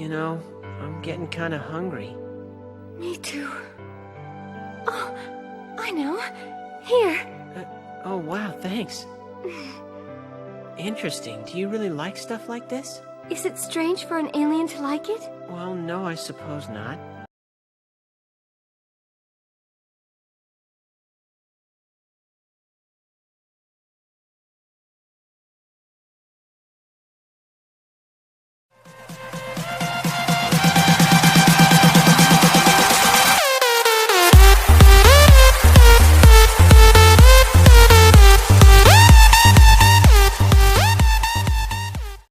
You know, I'm getting kind of hungry. Me too. Oh, I know. Here. Oh, wow, thanks. Interesting. Do you really like stuff like this? Is it strange for an alien to like it? Well, no, I suppose not.